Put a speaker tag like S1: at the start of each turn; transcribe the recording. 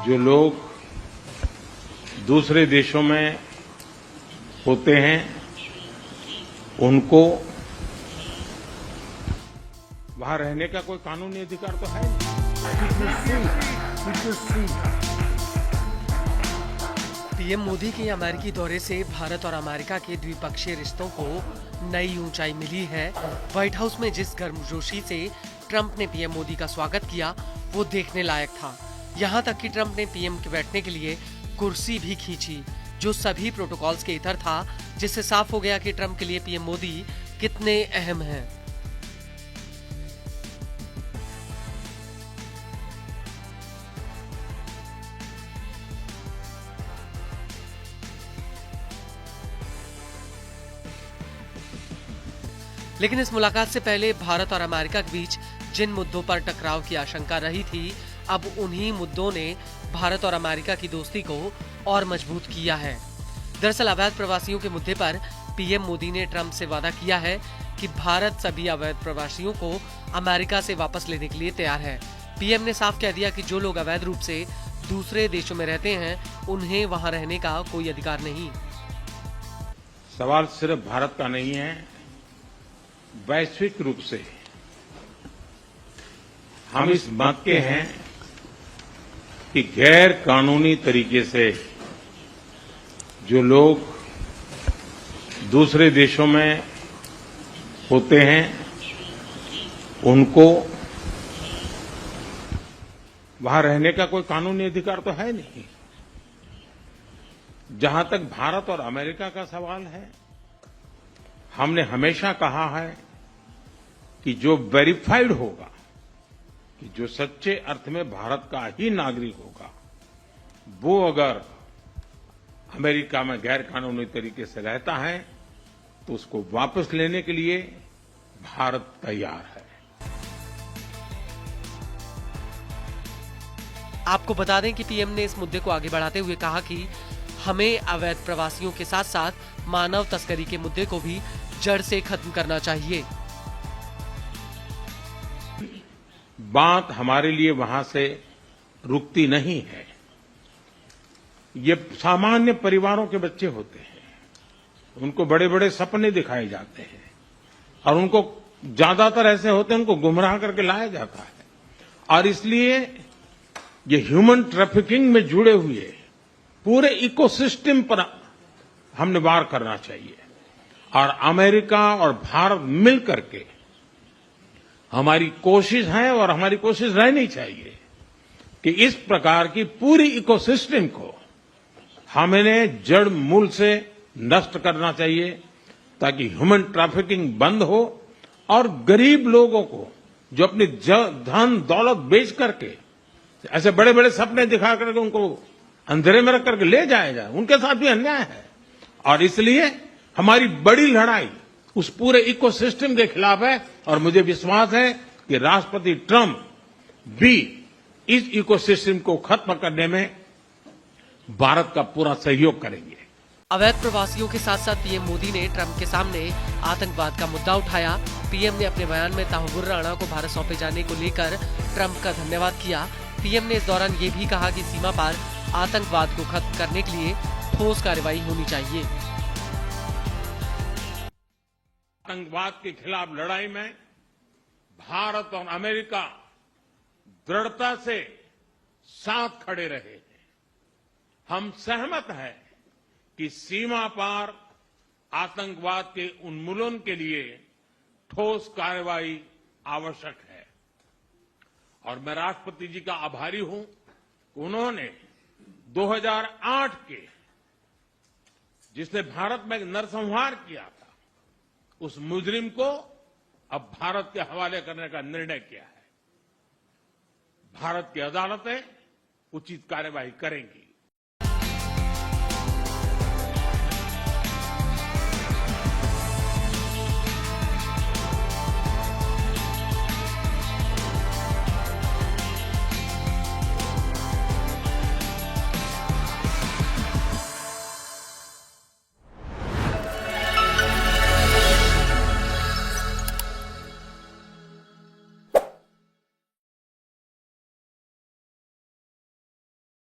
S1: जो लोग दूसरे देशों में होते हैं उनको वहां रहने का कोई कानूनी अधिकार तो है नहीं।
S2: पीएम मोदी के अमेरिकी दौरे से भारत और अमेरिका के द्विपक्षीय रिश्तों को नई ऊंचाई मिली है। व्हाइट हाउस में जिस गर्मजोशी से ट्रंप ने पीएम मोदी का स्वागत किया वो देखने लायक था। यहाँ तक कि ट्रंप ने पीएम के बैठने के लिए कुर्सी भी खींची, जो सभी प्रोटोकॉल्स के इतर था, जिससे साफ हो गया कि ट्रंप के लिए पीएम मोदी कितने अहम हैं। लेकिन इस मुलाकात से पहले भारत और अमेरिका के बीच जिन मुद्दों पर टकराव की आशंका रही थी, अब उन्हीं मुद्दों ने भारत और अमेरिका की दोस्ती को और मजबूत किया है। दरअसल अवैध प्रवासियों के मुद्दे पर पीएम मोदी ने ट्रंप से वादा किया है कि भारत सभी अवैध प्रवासियों को अमेरिका से वापस लेने के लिए तैयार है। पीएम ने साफ कह दिया कि जो लोग अवैध रूप से दूसरे देशों में रहते हैं, उन्हें वहां रहने का कोई अधिकार नहीं।
S1: सवाल सिर्फ भारत का नहीं है, वैश्विक रूप से हम इस मत के हैं कि गैर कानूनी तरीके से जो लोग दूसरे देशों में होते हैं उनको वहां रहने का कोई कानूनी अधिकार तो है नहीं। जहां तक भारत और अमेरिका का सवाल है, हमने हमेशा कहा है कि जो वेरीफाइड होगा, कि जो सच्चे अर्थ में भारत का ही नागरिक होगा, वो अगर अमेरिका में गैर कानूनी तरीके से रहता है तो उसको वापस लेने के लिए भारत तैयार है।
S2: आपको बता दें कि पीएम ने इस मुद्दे को आगे बढ़ाते हुए कहा कि हमें अवैध प्रवासियों के साथ साथ मानव तस्करी के मुद्दे को भी जड़ से खत्म करना चाहिए।
S1: बात हमारे लिए वहां से रुकती नहीं है। ये सामान्य परिवारों के बच्चे होते हैं, उनको बड़े बड़े सपने दिखाए जाते हैं और उनको ज्यादातर ऐसे होते हैं, उनको गुमराह करके लाया जाता है। और इसलिए ये ह्यूमन ट्रैफिकिंग में जुड़े हुए पूरे इकोसिस्टम पर हमने वार करना चाहिए। और अमेरिका और भारत मिल करके हमारी कोशिश है और हमारी कोशिश रहनी चाहिए कि इस प्रकार की पूरी इकोसिस्टम को हमें जड़ मूल से नष्ट करना चाहिए, ताकि ह्यूमन ट्रैफिकिंग बंद हो और गरीब लोगों को जो अपनी धन दौलत बेच करके ऐसे बड़े बड़े सपने दिखा करके उनको अंधेरे में रख करके ले जाया जाए, उनके साथ भी अन्याय है। और इसलिए हमारी बड़ी लड़ाई उस पूरे इकोसिस्टम के खिलाफ है और मुझे विश्वास है कि राष्ट्रपति ट्रंप भी इस इकोसिस्टम को खत्म करने में भारत का पूरा सहयोग करेंगे।
S2: अवैध प्रवासियों के साथ साथ पीएम मोदी ने ट्रंप के सामने आतंकवाद का मुद्दा उठाया। पीएम ने अपने बयान में तहव्वुर राणा को भारत सौंपे जाने को लेकर ट्रंप का धन्यवाद किया। पीएम ने इस दौरान ये भी कहा कि सीमा पार आतंकवाद को खत्म करने के लिए ठोस कार्रवाई होनी चाहिए।
S1: आतंकवाद के खिलाफ लड़ाई में भारत और अमेरिका दृढ़ता से साथ खड़े रहे हैं। हम सहमत हैं कि सीमा पार आतंकवाद के उन्मूलन के लिए ठोस कार्रवाई आवश्यक है। और मैं राष्ट्रपति जी का आभारी हूं, उन्होंने 2008 के जिसने भारत में नरसंहार किया था, उस मुजरिम को अब भारत के हवाले करने का निर्णय किया है। भारत की अदालतें उचित कार्रवाई करेंगी।